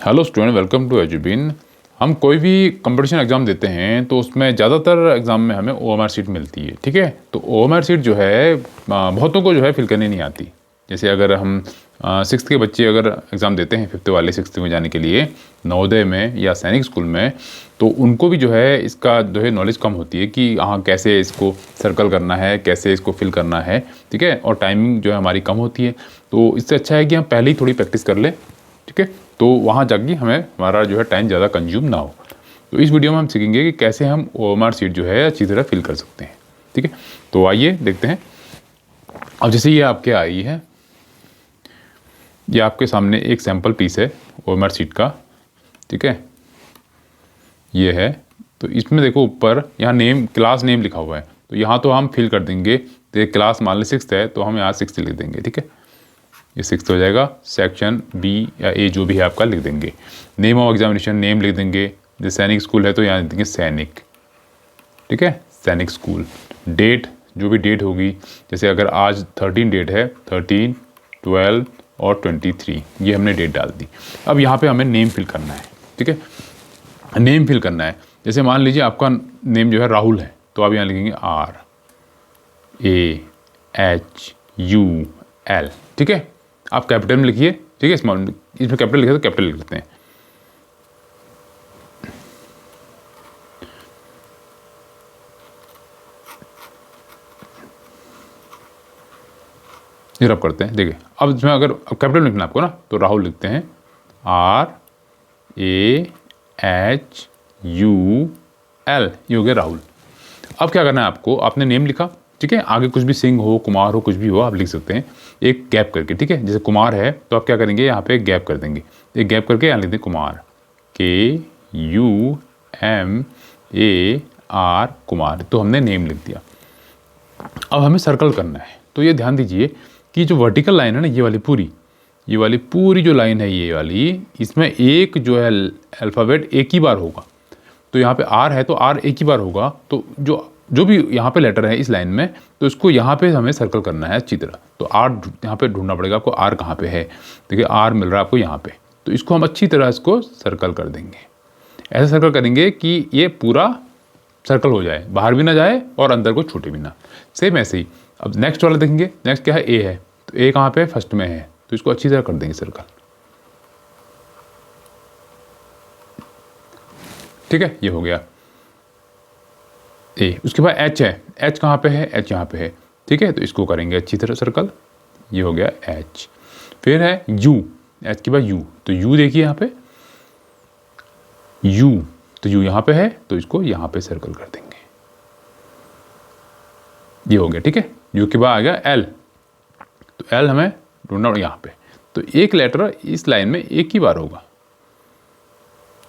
Hello student, welcome to Edubin. हम कोई भी कंपटीशन एग्ज़ाम देते हैं तो उसमें ज़्यादातर एग्ज़ाम में हमें ओएमआर सीट मिलती है। ठीक है, तो ओएमआर सीट जो है बहुतों को जो है फिल करनी नहीं आती। जैसे अगर हम सिक्स्थ के बच्चे अगर एग्ज़ाम देते हैं, फिफ्थ वाले सिक्स्थ में जाने के लिए नवोदय में या सैनिक स्कूल में, तो उनको भी जो है इसका जो है नॉलेज कम होती है कि हाँ कैसे इसको सर्कल करना है, कैसे इसको फिल करना है। ठीक है, और टाइमिंग जो है हमारी कम होती है, तो इससे अच्छा है कि हम पहले ही थोड़ी प्रैक्टिस कर लें। ठीक है, तो वहाँ जाके हमारा जो है टाइम ज़्यादा कंज्यूम ना हो। तो इस वीडियो में हम सीखेंगे कि कैसे हम ओएमआर सीट जो है अच्छी तरह फिल कर सकते हैं। ठीक है, तो आइए देखते हैं। अब जैसे ये आपके आई है, ये आपके सामने एक सैम्पल पीस है ओएमआर सीट का। ठीक है, ये है। तो इसमें देखो ऊपर यहाँ नेम, क्लास नेम लिखा हुआ है, तो यहाँ तो हम फिल कर देंगे। तो क्लास मान ली सिक्स्थ है, तो हम यहाँ सिक्स्थ लिख देंगे। ठीक है, ये सिक्स्थ हो जाएगा। सेक्शन बी या ए जो भी है आपका लिख देंगे। नेम ऑफ एग्जामिनेशन नेम लिख देंगे। जैसे सैनिक स्कूल है तो यहाँ लिख देंगे सैनिक। ठीक है, सैनिक स्कूल। डेट, जो भी डेट होगी, जैसे अगर आज 13 डेट है, 13, 12 और 23, ये हमने डेट डाल दी। अब यहाँ पे हमें नेम फिल करना है। ठीक है, नेम फिल करना है। जैसे मान लीजिए आपका नेम जो है राहुल है, तो आप यहाँ लिखेंगे RAHUL। ठीक है, आप कैपिटल में लिखिए। ठीक है, स्मॉल इसमें कैपिटल लिखे तो कैपिटल लिख लेते हैं। ये रब करते हैं। देखिए, अब इसमें अगर कैपिटल लिखना आपको ना, तो राहुल लिखते हैं RAHUL, ये हो गया राहुल। अब क्या करना है आपको, आपने नेम लिखा। ठीक है, आगे कुछ भी सिंह हो, कुमार हो, कुछ भी हो आप लिख सकते हैं एक गैप करके। ठीक है, जैसे कुमार है तो आप क्या करेंगे, यहाँ पे एक गैप कर देंगे। एक गैप करके यहाँ लिख दें कुमार, KUMAR, कुमार। तो हमने नेम लिख दिया। अब हमें सर्कल करना है। तो ये ध्यान दीजिए कि जो वर्टिकल लाइन है ना, ये वाली पूरी जो लाइन है, ये वाली, इसमें एक जो है अल्फ़ाबेट एक ही बार होगा। तो यहाँ पे R है तो R एक ही बार होगा। तो जो भी यहाँ पे लेटर है इस लाइन में, तो इसको यहाँ पे हमें सर्कल करना है अच्छी तरह। तो R यहाँ पे ढूंढना पड़ेगा आपको, R कहाँ पे है। देखिए R मिल रहा है आपको यहाँ पे, तो इसको हम अच्छी तरह इसको सर्कल कर देंगे। ऐसा सर्कल करेंगे कि ये पूरा सर्कल हो जाए, बाहर भी ना जाए और अंदर को छूटे भी ना। सेम ऐसे ही अब नेक्स्ट वाला देखेंगे। नेक्स्ट क्या है, A है, तो A कहाँ पे फर्स्ट में है, तो इसको अच्छी तरह कर देंगे सर्कल। ठीक है, ये हो गया A। उसके बाद H है, H कहाँ पे है, H यहाँ पे है। ठीक है, तो इसको करेंगे अच्छी तरह सर्कल। ये हो गया H। फिर है U, H के बाद U, तो U देखिए यहाँ पे U, तो U यहाँ पे है, तो इसको यहाँ पे सर्कल कर देंगे। ये हो गया। ठीक है, U के बाद आ गया L, तो L हमें ढूंढना यहाँ पे। तो एक लेटर इस लाइन में एक ही बार होगा,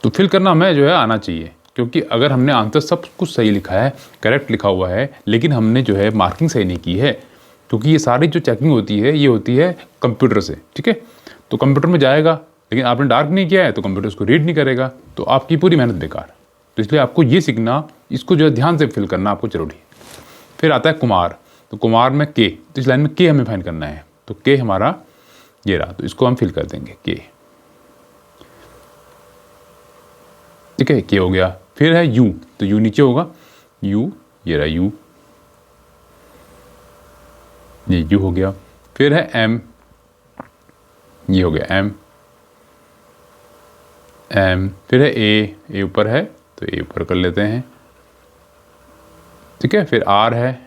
तो फिल करना हमें जो है आना चाहिए। क्योंकि अगर हमने आंसर सब कुछ सही लिखा है, करेक्ट लिखा हुआ है, लेकिन हमने जो है मार्किंग सही नहीं की है, क्योंकि ये सारी जो चेकिंग होती है ये होती है कंप्यूटर से। ठीक है, तो कंप्यूटर में जाएगा, लेकिन आपने डार्क नहीं किया है तो कंप्यूटर उसको रीड नहीं करेगा, तो आपकी पूरी मेहनत बेकार। तो इसलिए आपको ये सीखना, इसको जो है ध्यान से फिल करना आपको जरूरी है। फिर आता है कुमार, तो कुमार में K, तो इस लाइन में K हमें फाइंड करना है। तो K हमारा ये रहा, तो इसको हम फिल कर देंगे K। ठीक है, K हो गया। फिर है U, तो U नीचे होगा, U, ये रहा U, ये U हो गया। फिर है M, ये हो गया M। फिर है A ऊपर है, तो A ऊपर कर लेते हैं। ठीक है, फिर R है,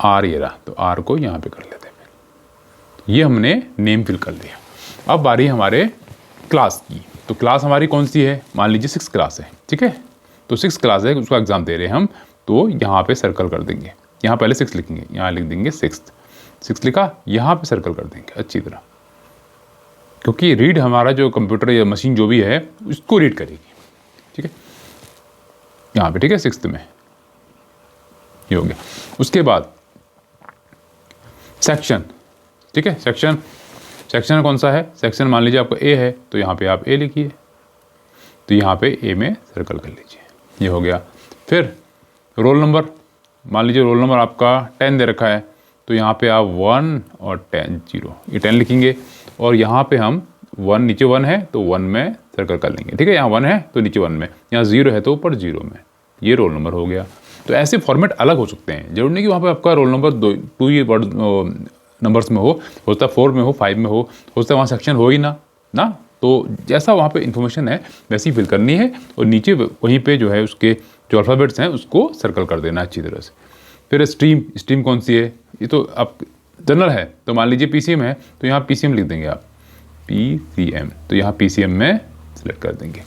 R ये रहा, तो R को यहाँ पे कर लेते हैं। फिर ये हमने नेम फिल कर लिया। अब बारी हमारे क्लास की। तो क्लास हमारी कौन सी है, मान लीजिए 6 क्लास है। ठीक है, तो 6 क्लास है, उसका एग्जाम दे रहे हैं हम, तो यहाँ पे सर्कल कर देंगे। यहाँ पहले 6 लिखेंगे, यहाँ लिख देंगे 6 लिखा, यहाँ पे सर्कल कर देंगे अच्छी तरह, क्योंकि रीड हमारा जो कंप्यूटर या मशीन जो भी है उसको रीड करेगी। ठीक है, यहाँ पे। ठीक है, 6th में ये हो गया। उसके बाद सेक्शन। ठीक है, सेक्शन कौन सा है, सेक्शन मान लीजिए आपको A है, तो यहाँ पे आप A लिखिए, तो यहाँ पे A में सर्कल कर लीजिए। ये हो गया। फिर रोल नंबर, मान लीजिए रोल नंबर आपका 10 दे रखा है, तो यहाँ पे आप 1 और 10 0, ये 10 लिखेंगे और यहाँ पे हम 1 नीचे 1 है तो 1 में सर्कल कर लेंगे, ठीक है। यहाँ 1 है तो नीचे 1 में, यहाँ 0 है तो ऊपर 0 में, ये रोल नंबर हो गया। तो ऐसे फॉर्मेट अलग हो सकते हैं, जरूरी नहीं कि वहाँ पे आपका रोल नंबर 2 ही वर्ड नंबर्स में हो सकता है 4 में हो, 5 में हो सकता है वहाँ सेक्शन हो ही ना। तो जैसा वहाँ पे इन्फॉर्मेशन है वैसी फिल करनी है और नीचे वहीं पे जो है उसके जो अल्फ़ाबेट्स हैं उसको सर्कल कर देना अच्छी तरह से। फिर स्ट्रीम कौन सी है, ये तो आप जनरल है, तो मान लीजिए PCM है तो यहाँ PCM लिख देंगे आप, PCM, तो यहाँ PCM में सिलेक्ट कर देंगे,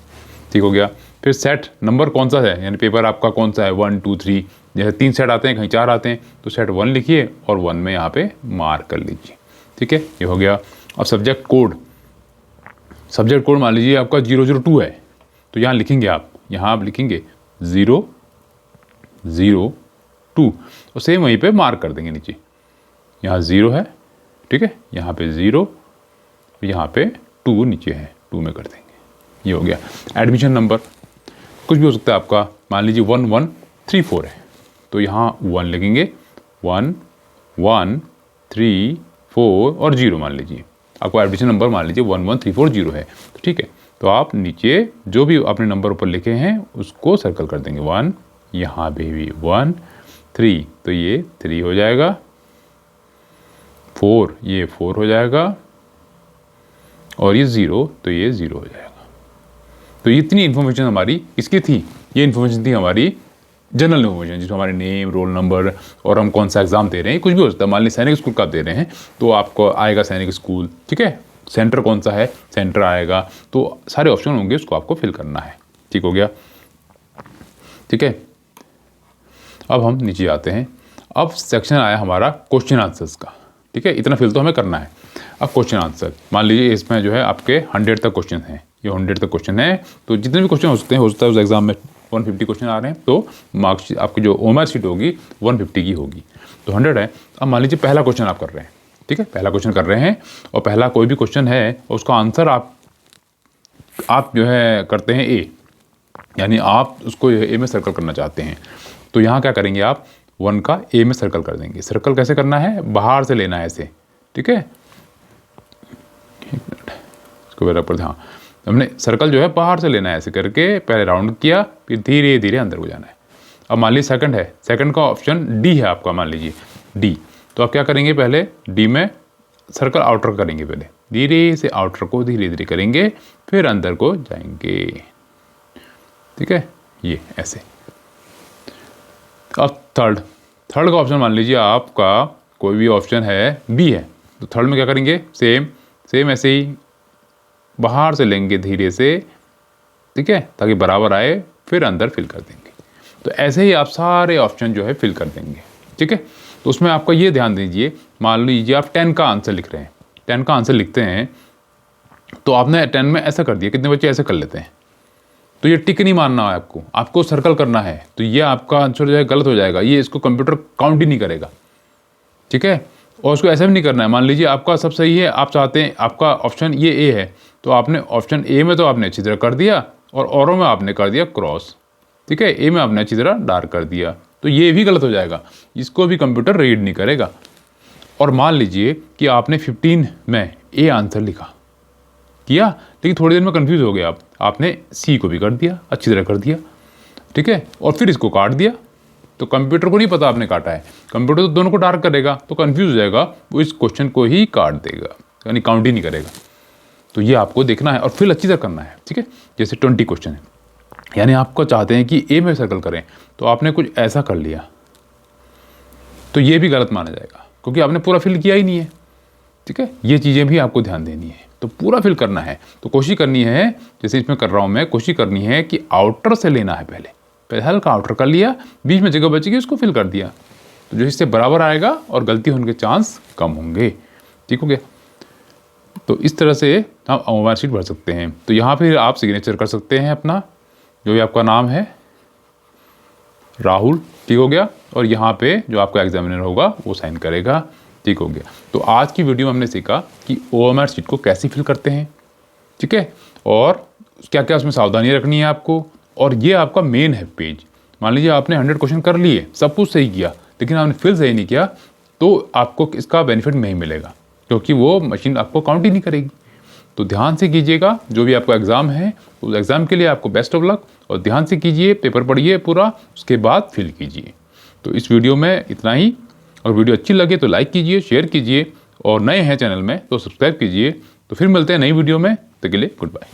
ठीक हो गया। फिर सेट नंबर कौन सा है, यानी पेपर आपका कौन सा है, 1 2 3, जैसे 3 सेट आते हैं कहीं 4 आते हैं तो सेट 1 लिखिए और 1 में यहाँ पे मार्क कर लीजिए, ठीक है, ये हो गया। अब सब्जेक्ट कोड मान लीजिए आपका 002 है तो यहाँ लिखेंगे आप, यहाँ आप लिखेंगे 002 और सेम वहीं पे मार्क कर देंगे नीचे, यहाँ 0 है, ठीक है, यहाँ पे 0, यहाँ पे 2 नीचे है, 2 में कर देंगे, ये हो गया। एडमिशन नंबर कुछ भी हो सकता है आपका, मान लीजिए 1134 है तो यहाँ 1 लिखेंगे, 1 1 3 4 और 0 मान लीजिए आपको एडमिशन नंबर मान लीजिए 11340 है, तो ठीक है। तो आप नीचे जो भी आपने नंबर ऊपर लिखे हैं उसको सर्कल कर देंगे, 1, यहाँ पे भी 1 3 तो ये 3 हो जाएगा, 4 ये 4 हो जाएगा और ये 0 तो ये 0 हो जाएगा। तो इतनी इन्फॉर्मेशन हमारी इसकी थी, ये इन्फॉर्मेशन थी हमारी जनरल इन्फॉर्मेशन, जिसमें हमारे नेम, रोल नंबर और हम कौन सा एग्जाम दे रहे हैं, कुछ भी हो सकता है। मान लीजिए सैनिक स्कूल का आप दे रहे हैं तो आपको आएगा सैनिक स्कूल, ठीक है, सेंटर कौन सा है, सेंटर आएगा, तो सारे ऑप्शन होंगे उसको आपको फिल करना है, ठीक हो गया, ठीक है। अब हम नीचे आते हैं, अब सेक्शन आया हमारा क्वेश्चन आंसर्स का, ठीक है, इतना फिल तो हमें करना है। अब क्वेश्चन आंसर मान लीजिए इसमें जो है आपके 100 तक क्वेश्चन हैं, ये 100 तक क्वेश्चन है, तो जितने भी क्वेश्चन हो सकते हैं उस एग्जाम में 150 क्वेश्चन आ रहे हैं तो मार्क्स आपकी जो OMR शीट होगी 150 की होगी, तो 100 है। अब मान लीजिए पहला क्वेश्चन आप कर रहे हैं, ठीक है, पहला क्वेश्चन कर रहे हैं और पहला कोई भी क्वेश्चन है और उसका आंसर आप जो है करते हैं A, यानी आप उसको A में सर्कल करना चाहते हैं, तो यहाँ क्या करेंगे आप 1 का A में सर्कल कर देंगे। सर्कल कैसे करना है, बाहर से लेना है ऐसे, ठीक है, एक मिनट इसको बराबर, हाँ, हमने सर्कल जो है बाहर से लेना है ऐसे करके, पहले राउंड किया फिर धीरे धीरे अंदर को जाना है। अब मान लीजिए सेकंड है, सेकंड का ऑप्शन D है आपका, मान लीजिए D, तो आप क्या करेंगे, पहले D में सर्कल आउटर करेंगे, पहले धीरे से आउटर को धीरे धीरे करेंगे फिर अंदर को जाएंगे, ठीक है, ये ऐसे। अब थर्ड का ऑप्शन मान लीजिए आपका कोई भी ऑप्शन है B है, तो थर्ड में क्या करेंगे, सेम ऐसे ही बाहर से लेंगे धीरे से, ठीक है, ताकि बराबर आए, फिर अंदर फिल कर देंगे। तो ऐसे ही आप सारे ऑप्शन जो है फिल कर देंगे, ठीक है। तो उसमें आपका ये ध्यान दीजिए, मान लीजिए आप 10 का आंसर लिख रहे हैं, 10 का आंसर लिखते हैं तो आपने 10 में ऐसा कर दिया, कितने बच्चे ऐसे कर लेते हैं, तो ये टिक नहीं मानना है आपको सर्कल करना है, तो ये आपका आंसर जो है गलत हो जाएगा, ये इसको कंप्यूटर काउंट ही नहीं करेगा, ठीक है। और उसको ऐसा भी नहीं करना है, मान लीजिए आपका सब सही है, आप चाहते हैं आपका ऑप्शन ये A है, तो आपने ऑप्शन A में तो आपने अच्छी तरह कर दिया और औरों में आपने कर दिया क्रॉस, ठीक है, A में आपने अच्छी तरह डार्क कर दिया, तो ये भी गलत हो जाएगा, इसको भी कंप्यूटर रीड नहीं करेगा। और मान लीजिए कि आपने 15 में A आंसर किया, लेकिन थोड़ी देर में कंफ्यूज हो गया आपने C को भी कर दिया, अच्छी तरह कर दिया, ठीक है, और फिर इसको काट दिया, तो कंप्यूटर को नहीं पता आपने काटा है, कंप्यूटर तो दोनों को डार्क करेगा, तो कंफ्यूज हो जाएगा, वो इस क्वेश्चन को ही काट देगा, यानी काउंट ही नहीं करेगा। तो ये आपको देखना है और फिर अच्छी तरह करना है, ठीक है। जैसे 20 क्वेश्चन है, यानी आपको चाहते हैं कि A में सर्कल करें, तो आपने कुछ ऐसा कर लिया, तो ये भी गलत माना जाएगा क्योंकि आपने पूरा फिल किया ही नहीं है, ठीक है। ये चीज़ें भी आपको ध्यान देनी है, तो पूरा फिल करना है, तो कोशिश करनी है, जैसे इसमें कर रहा हूँ मैं, कोशिश करनी है कि आउटर से लेना है, पहले हल्का आउटर कर लिया, बीच में जगह बचेगी उसको फिल कर दिया, तो जो इससे बराबर आएगा और गलती होने के चांस कम होंगे, ठीक हो गया। तो इस तरह से हम OMR शीट भर सकते हैं। तो यहाँ फिर आप सिग्नेचर कर सकते हैं अपना, जो भी आपका नाम है राहुल, ठीक हो गया, और यहाँ पे जो आपका एग्जामिनर होगा वो साइन करेगा, ठीक हो गया। तो आज की वीडियो में हमने सीखा कि OMR शीट को कैसे फिल करते हैं, ठीक है, और क्या क्या उसमें सावधानी रखनी है आपको। और ये आपका मेन है पेज, मान लीजिए आपने 100 क्वेश्चन कर लिए, सब कुछ सही किया, लेकिन आपने फिल सही नहीं किया, तो आपको इसका बेनिफिट नहीं मिलेगा, क्योंकि वो मशीन आपको काउंट ही नहीं करेगी। तो ध्यान से कीजिएगा, जो भी आपका एग्ज़ाम है उस एग्ज़ाम के लिए आपको बेस्ट ऑफ लक, और ध्यान से कीजिए, पेपर पढ़िए पूरा, उसके बाद फिल कीजिए। तो इस वीडियो में इतना ही, और वीडियो अच्छी लगे तो लाइक कीजिए, शेयर कीजिए, और नए हैं चैनल में तो सब्सक्राइब कीजिए। तो फिर मिलते हैं नई वीडियो में, तब तक के लिए गुड बाय।